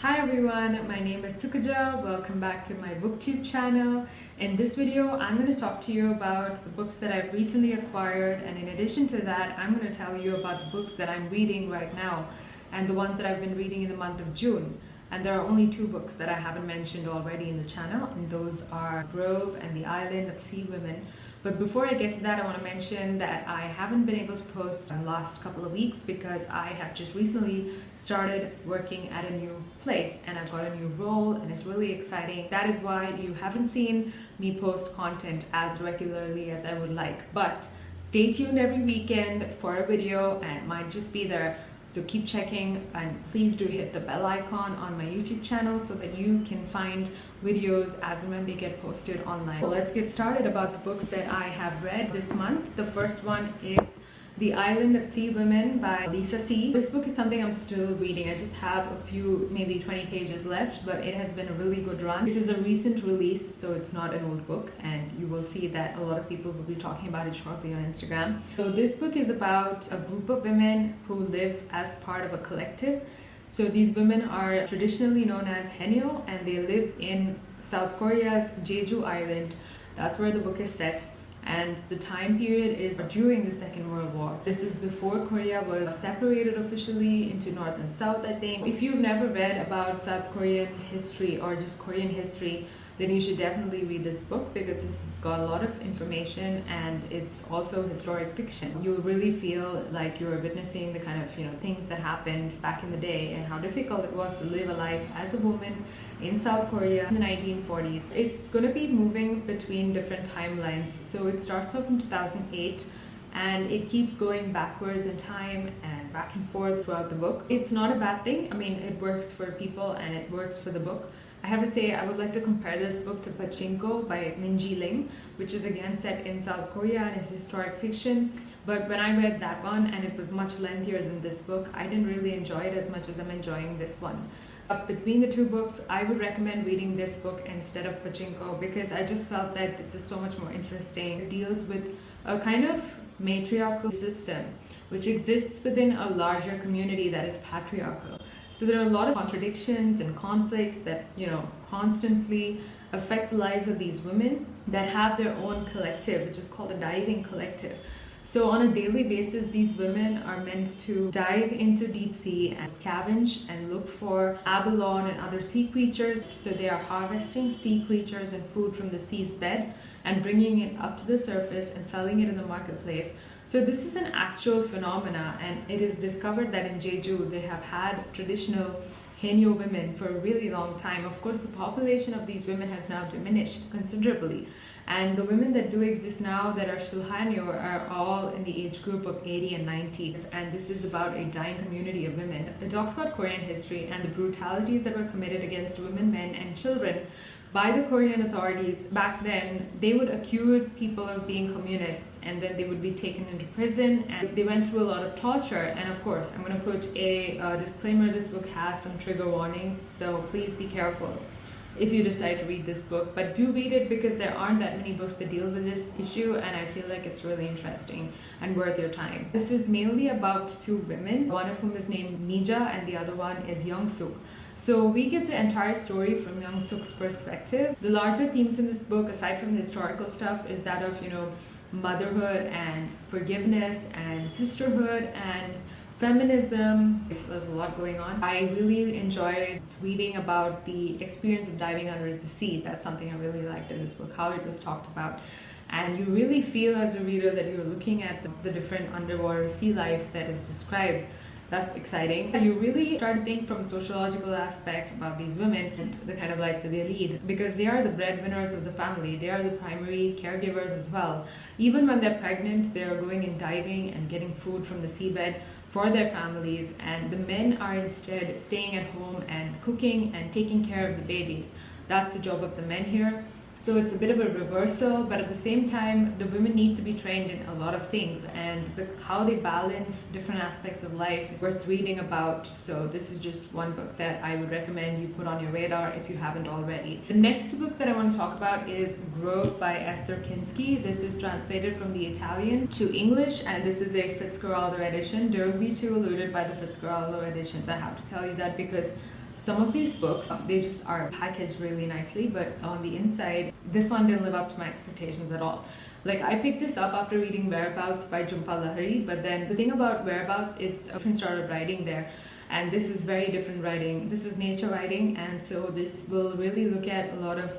Hi everyone, my name is Sukaja. Welcome back to my booktube channel. In this video, I'm going to talk to you about the books that I've recently acquired, and in addition to that, I'm going to tell you about the books that I'm reading right now and the ones that I've been reading in the month of June. And there are only two books that I haven't mentioned already in the channel, and those are Grove and The Island of Seawomen. But before I get to that, I want to mention that I haven't been able to post in the last couple of weeks because I have just recently started working at a new place and I've got a new role and it's really exciting. That is why you haven't seen me post content as regularly as I would like. But stay tuned every weekend for a video and it might just be there. So keep checking and please do hit the bell icon on my YouTube channel so that you can find videos as and when they get posted online. So let's get started about the books that I have read this month. The first one is The Island of Seawomen by Lisa C. This book is something I'm still reading. I just have a few, maybe 20 pages left, but it has been a really good run. This is a recent release, so it's not an old book, and you will see that a lot of people will be talking about it shortly on Instagram. So this book is about a group of women who live as part of a collective. So these women are traditionally known as Henna, and they live in South Korea's Jeju Island. That's where the book is set. And the time period is during the Second World War. This is before Korea was separated officially into North and South, I think. If you've never read about South Korean history or just Korean history, then you should definitely read this book because this has got a lot of information and it's also historic fiction. You'll really feel like you're witnessing the kind of things that happened back in the day and how difficult it was to live a life as a woman in South Korea in the 1940s. It's going to be moving between different timelines. So it starts off in 2008 and it keeps going backwards in time and back and forth throughout the book. It's not a bad thing. I mean, it works for people and it works for the book. I have to say, I would like to compare this book to Pachinko by Minji Ling, which is again set in South Korea and it's historic fiction. But when I read that one, and it was much lengthier than this book, I didn't really enjoy it as much as I'm enjoying this one. Between the two books, I would recommend reading this book instead of Pachinko because I just felt that this is so much more interesting. It deals with a kind of matriarchal system which exists within a larger community that is patriarchal. So there are a lot of contradictions and conflicts that, constantly affect the lives of these women that have their own collective, which is called a diving collective. So on a daily basis, these women are meant to dive into deep sea and scavenge and look for abalone and other sea creatures. So they are harvesting sea creatures and food from the sea's bed and bringing it up to the surface and selling it in the marketplace. So this is an actual phenomena, and it is discovered that in Jeju they have had traditional Hanyo women for a really long time. Of course, the population of these women has now diminished considerably. And the women that do exist now that are still Hanyo are all in the age group of 80 and 90. And this is about a dying community of women. It talks about Korean history and the brutalities that were committed against women, men, and children by the Korean authorities. Back then, they would accuse people of being communists and then they would be taken into prison, and they went through a lot of torture. And of course, I'm going to put a disclaimer, this book has some trigger warnings, so please be careful if you decide to read this book. But do read it because there aren't that many books that deal with this issue, and I feel like it's really interesting and worth your time. This is mainly about two women, one of whom is named Mija and the other one is Young-suk. So we get the entire story from Young-suk's perspective. The larger themes in this book, aside from the historical stuff, is that of, motherhood and forgiveness and sisterhood and feminism. So there's a lot going on. I really enjoyed reading about the experience of diving under the sea. That's something I really liked in this book, how it was talked about. And you really feel as a reader that you're looking at the different underwater sea life that is described. That's exciting. You really start to think from a sociological aspect about these women and the kind of lives that they lead, because they are the breadwinners of the family. They are the primary caregivers as well. Even when they're pregnant, they're going and diving and getting food from the seabed for their families, and the men are instead staying at home and cooking and taking care of the babies. That's the job of the men here. So it's a bit of a reversal, but at the same time, the women need to be trained in a lot of things, and how they balance different aspects of life is worth reading about. So this is just one book that I would recommend you put on your radar if you haven't already. The next book that I want to talk about is Grove by Esther Kinski. This is translated from the Italian to English, and this is a Fitzcarraldo edition. There will be two alluded by the Fitzcarraldo editions. I have to tell you that because Some of these books, they just are packaged really nicely, but on the inside, this one didn't live up to my expectations at all. Like, I picked this up after reading Whereabouts by Jhumpa Lahiri, but then the thing about Whereabouts, it's a different style of writing there. And this is very different writing. This is nature writing, and so this will really look at a lot of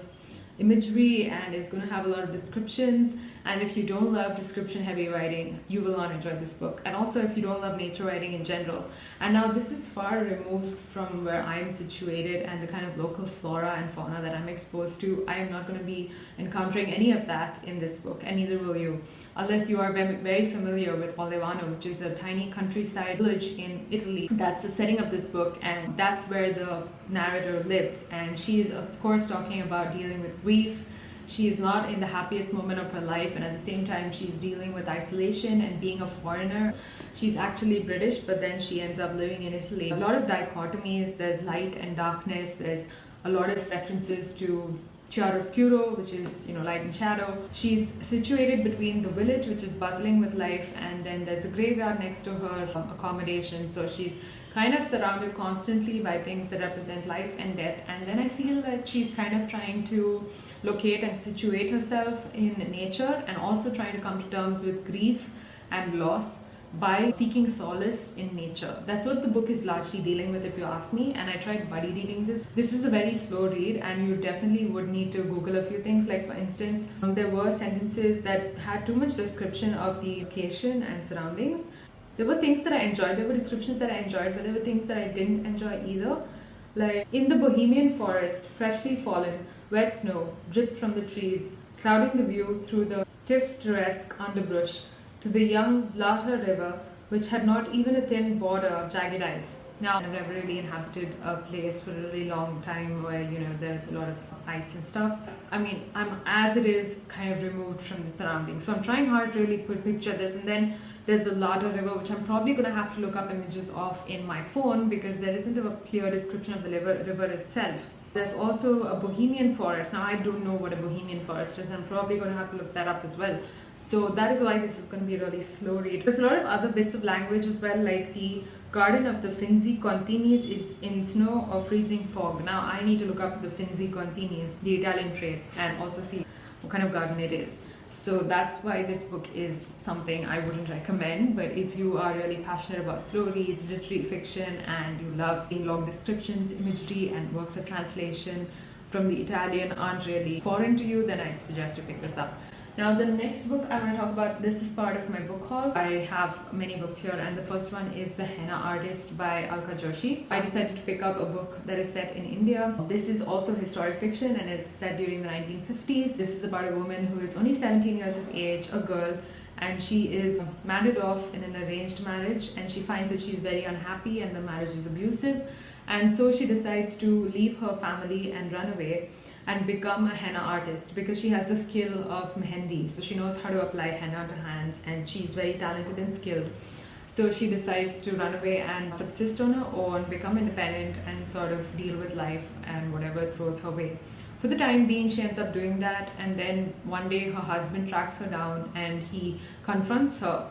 imagery, and it's going to have a lot of descriptions. And if you don't love description heavy writing, you will not enjoy this book. And also if you don't love nature writing in general. And now this is far removed from where I'm situated and the kind of local flora and fauna that I'm exposed to. I am not going to be encountering any of that in this book, and neither will you, unless you are very familiar with Olevano, which is a tiny countryside village in Italy. That's the setting of this book, and that's where the narrator lives. And she is of course talking about dealing with grief. She is not in the happiest moment of her life, and at the same time she's dealing with isolation and being a foreigner. She's actually British, but then she ends up living in Italy. A lot of dichotomies, there's light and darkness, there's a lot of references to chiaroscuro, which is, light and shadow. She's situated between the village, which is bustling with life, and then there's a graveyard next to her accommodation. So she's kind of surrounded constantly by things that represent life and death. And then I feel that she's kind of trying to locate and situate herself in nature, and also trying to come to terms with grief and loss by seeking solace in nature. That's what the book is largely dealing with, if you ask me. And I tried buddy reading this. This is a very slow read, and you definitely would need to Google a few things. Like, for instance, there were sentences that had too much description of the location and surroundings. There were things that I enjoyed, there were descriptions that I enjoyed, but there were things that I didn't enjoy either. Like, in the Bohemian forest, freshly fallen, wet snow dripped from the trees, clouding the view through the stiff underbrush, to the young Lauter River, which had not even a thin border of jagged ice. Now, I've never really inhabited a place for a really long time where, there's a lot of ice and stuff. I mean, I'm as it is kind of removed from the surroundings. So I'm trying hard to really picture this. And then there's the Lauter River, which I'm probably going to have to look up images of in my phone, because there isn't a clear description of the river itself. There's also a Bohemian forest. Now, I don't know what a Bohemian forest is. I'm probably going to have to look that up as well. So that is why this is going to be a really slow read. There's a lot of other bits of language as well, like the garden of the Finzi Continis is in snow or freezing fog. Now, I need to look up the Finzi Continis, the Italian phrase, and also see what kind of garden it is. So that's why this book is something I wouldn't recommend. But if you are really passionate about slow reads, literary fiction, and you love long descriptions, imagery, and works of translation from the Italian aren't really foreign to you, then I suggest you pick this up. Now, the next book I want to talk about, this is part of my book haul. I have many books here, and the first one is The Henna Artist by Alka Joshi. I decided to pick up a book that is set in India. This is also historic fiction and is set during the 1950s. This is about a woman who is only 17 years of age, a girl, and she is married off in an arranged marriage, and she finds that she's very unhappy and the marriage is abusive. And so she decides to leave her family and run away and become a henna artist, because she has the skill of mehendi. So she knows how to apply henna to hands, and she's very talented and skilled. So she decides to run away and subsist on her own, become independent, and sort of deal with life and whatever throws her way. For the time being, she ends up doing that, and then one day her husband tracks her down and he confronts her.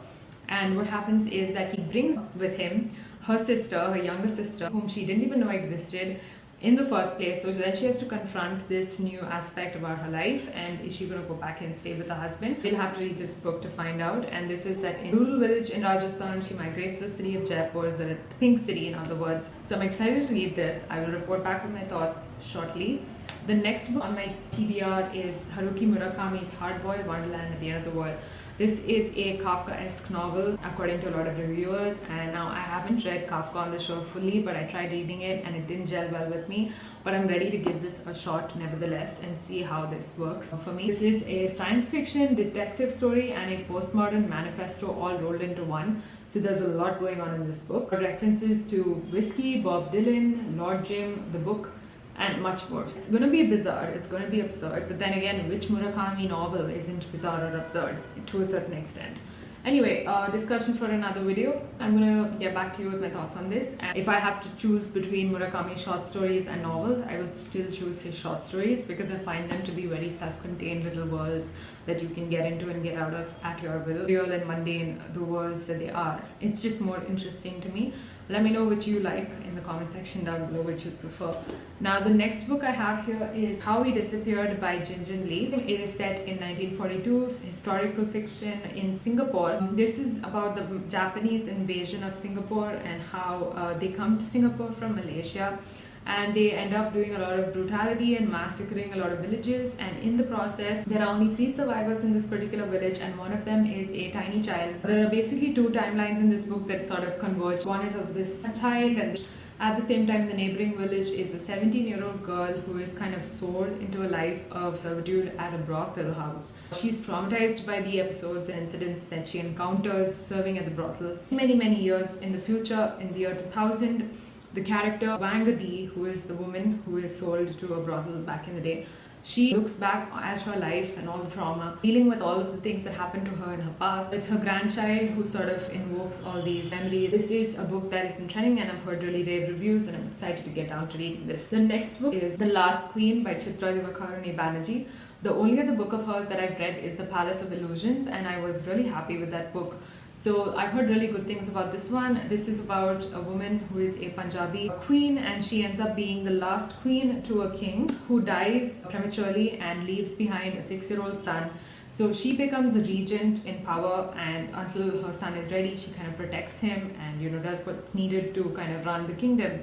And what happens is that he brings with him her sister, her younger sister, whom she didn't even know existed in the first place. So then she has to confront this new aspect about her life, and is she going to go back and stay with her husband? You'll have to read this book to find out. And this is set in a rural village in Rajasthan. She migrates to the city of Jaipur, the pink city in other words. So I'm excited to read this. I will report back with my thoughts shortly. The next book on my TBR is Haruki Murakami's Hardboiled Wonderland at the End of the World. This is a Kafka-esque novel, according to a lot of reviewers, and now I haven't read Kafka on the show fully, but I tried reading it and it didn't gel well with me. But I'm ready to give this a shot nevertheless and see how this works for me. This is a science fiction, detective story, and a postmodern manifesto all rolled into one. So there's a lot going on in this book. References to whiskey, Bob Dylan, Lord Jim, the book, and much more. It's going to be bizarre, it's going to be absurd, but then again, which Murakami novel isn't bizarre or absurd to a certain extent? Anyway, discussion for another video. I'm going to get back to you with my thoughts on this. And if I have to choose between Murakami's short stories and novels, I would still choose his short stories, because I find them to be very self-contained little worlds that you can get into and get out of at your will. Real and mundane, the worlds that they are. It's just more interesting to me. Let me know which you like in the comment section down below, which you prefer. Now the next book I have here is How We Disappeared by Jinjin Lee. It is set in 1942, historical fiction in Singapore. This is about the Japanese invasion of Singapore and how they come to Singapore from Malaysia. And they end up doing a lot of brutality and massacring a lot of villages, and in the process there are only 3 survivors in this particular village, and one of them is a tiny child. There are basically 2 timelines in this book that sort of converge. One is of this child, and at the same time the neighboring village is a 17-year-old girl who is kind of sold into a life of servitude at a brothel house. She's traumatized by the episodes and incidents that she encounters serving at the brothel. Many years in the future, in the year 2000, the character Wang Di, who is the woman who is sold to a brothel back in the day, she looks back at her life and all the trauma, dealing with all of the things that happened to her in her past. It's her grandchild who sort of invokes all these memories. This is a book that has been trending, and I've heard really rave reviews, and I'm excited to get down to reading this. The next book is The Last Queen by Chitra Divakaruni Banerjee. The only other book of hers that I've read is The Palace of Illusions, and I was really happy with that book. So I've heard really good things about this one. This is about a woman who is a Punjabi queen, and she ends up being the last queen to a king who dies prematurely and leaves behind a 6-year-old son. So she becomes a regent in power, and until her son is ready, she kind of protects him and does what's needed to kind of run the kingdom.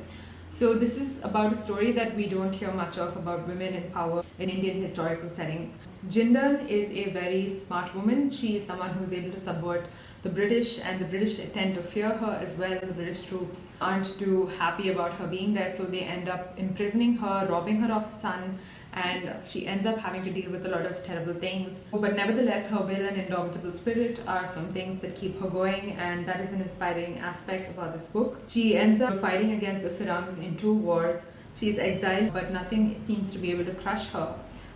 So this is about a story that we don't hear much of about women in power in Indian historical settings. Jindan is a very smart woman. She is someone who is able to subvert the British, and the British tend to fear her as well. The British troops aren't too happy about her being there, so they end up imprisoning her, robbing her of her son, and she ends up having to deal with a lot of terrible things. But nevertheless, her will and indomitable spirit are some things that keep her going, and that is an inspiring aspect about this book. She ends up fighting against the Firangs in 2 wars. She is exiled, but nothing seems to be able to crush her.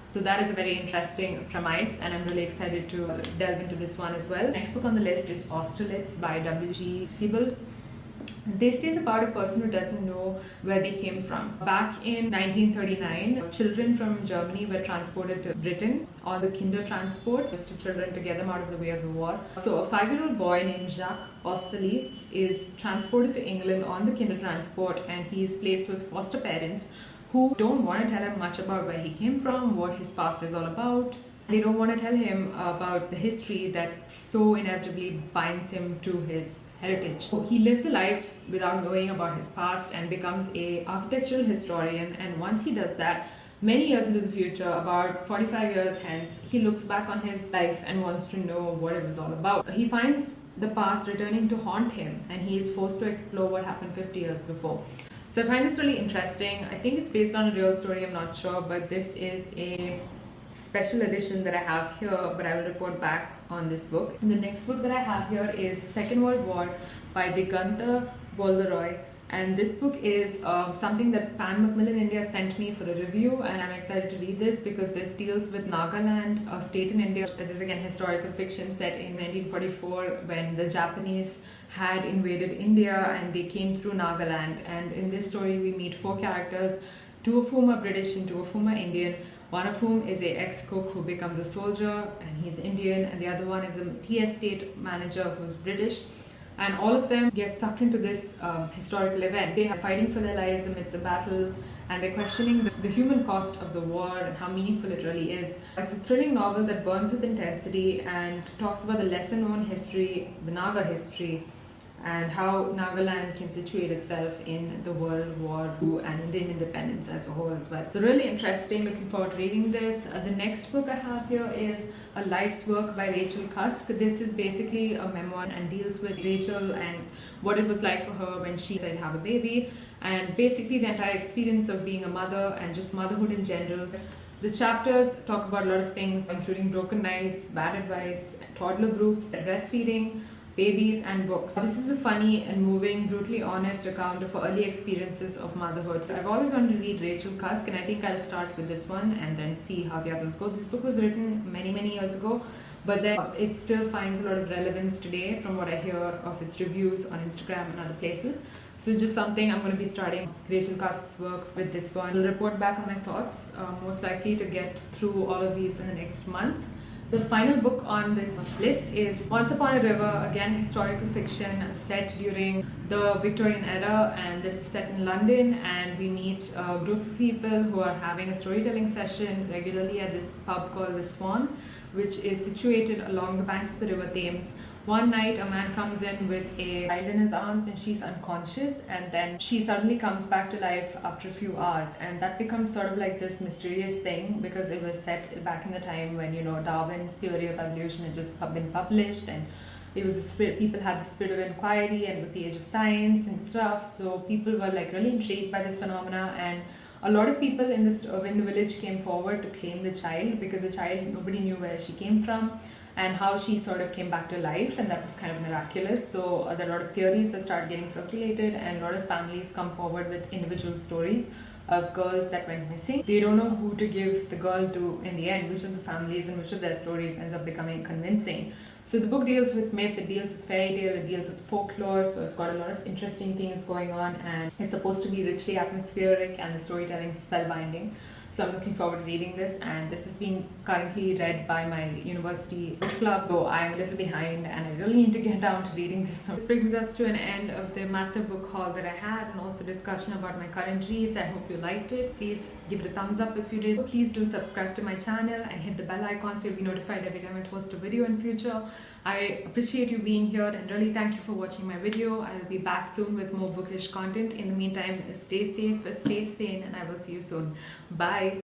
So that is a very interesting premise, and I'm really excited to delve into this one as well. Next book on the list is Austerlitz by W.G. Siebel. This is about a person who doesn't know where they came from. Back in 1939, children from Germany were transported to Britain on the Kindertransport, just to children to get them out of the way of the war. So a 5-year-old boy named Jacques Austerlitz is transported to England on the Kindertransport, and he is placed with foster parents who don't want to tell him much about where he came from, what his past is all about. They don't want to tell him about the history that so inevitably binds him to his heritage. So he lives a life without knowing about his past and becomes an architectural historian, and once he does that, many years into the future, about 45 years hence, he looks back on his life and wants to know what it was all about. He finds the past returning to haunt him, and he is forced to explore what happened 50 years before. So I find this really interesting. I think it's based on a real story, I'm not sure, but this is a special edition that I have here, but I will report back on this book. And the next book that I have here is Second World War by Diganta Bolderoy. And this book is something that Pan Macmillan India sent me for a review, and I'm excited to read this because this deals with Nagaland, a state in India. This is again historical fiction set in 1944 when the Japanese had invaded India and they came through Nagaland. And in this story we meet 4 characters, 2 of whom are British and 2 of whom are Indian. One of whom is a ex-cook who becomes a soldier and he's Indian, and the other one is a tea estate manager who's British. And all of them get sucked into this historical event. They are fighting for their lives amidst a battle, and they're questioning the human cost of the war and how meaningful it really is. It's a thrilling novel that burns with intensity and talks about the lesser-known history, the Naga history, and how Nagaland can situate itself in the World War II and Indian independence as a whole as well. So really interesting, looking forward to reading this. The next book I have here is A Life's Work by Rachel Cusk. This is basically a memoir and deals with Rachel and what it was like for her when she decided to have a baby, and basically the entire experience of being a mother and just motherhood in general. The chapters talk about a lot of things, including broken nights, bad advice, toddler groups, breastfeeding, babies, and books. This is a funny and moving, brutally honest account of early experiences of motherhood. So I've always wanted to read Rachel Cusk, and I think I'll start with this one and then see how the others go. This book was written many years ago, but then it still finds a lot of relevance today from what I hear of its reviews on Instagram and other places. So it's just something I'm going to be starting Rachel Cusk's work with this one. I'll report back on my thoughts, most likely to get through all of these in the next month. The final book on this list is Once Upon a River, again historical fiction set during the Victorian era, and this is set in London, and we meet a group of people who are having a storytelling session regularly at this pub called the Swan, which is situated along the banks of the River Thames. One night a man comes in with a child in his arms and she's unconscious, and then she suddenly comes back to life after a few hours, and that becomes sort of like this mysterious thing because it was set back in the time when, you know, Darwin's theory of evolution had just been published, and it was a spirit, people had the spirit of inquiry, and it was the age of science and stuff, so people were like really intrigued by this phenomena. And a lot of people in the village came forward to claim the child, because the child, nobody knew where she came from and how she sort of came back to life, and that was kind of miraculous. So there are a lot of theories that started getting circulated, and a lot of families come forward with individual stories of girls that went missing. They don't know who to give the girl to in the end, which of the families and which of their stories ends up becoming convincing. So the book deals with myth, it deals with fairy tale, it deals with folklore, so it's got a lot of interesting things going on, and it's supposed to be richly atmospheric and the storytelling spellbinding. So I'm looking forward to reading this, and this is being currently read by my university book club, so I'm a little behind and I really need to get down to reading this. So this brings us to an end of the massive book haul that I had, and also discussion about my current reads. I hope you liked it. Please give it a thumbs up if you did. Please do subscribe to my channel and hit the bell icon so you'll be notified every time I post a video in future. I appreciate you being here, and really thank you for watching my video. I'll be back soon with more bookish content. In the meantime, stay safe, stay sane, and I will see you soon. Bye.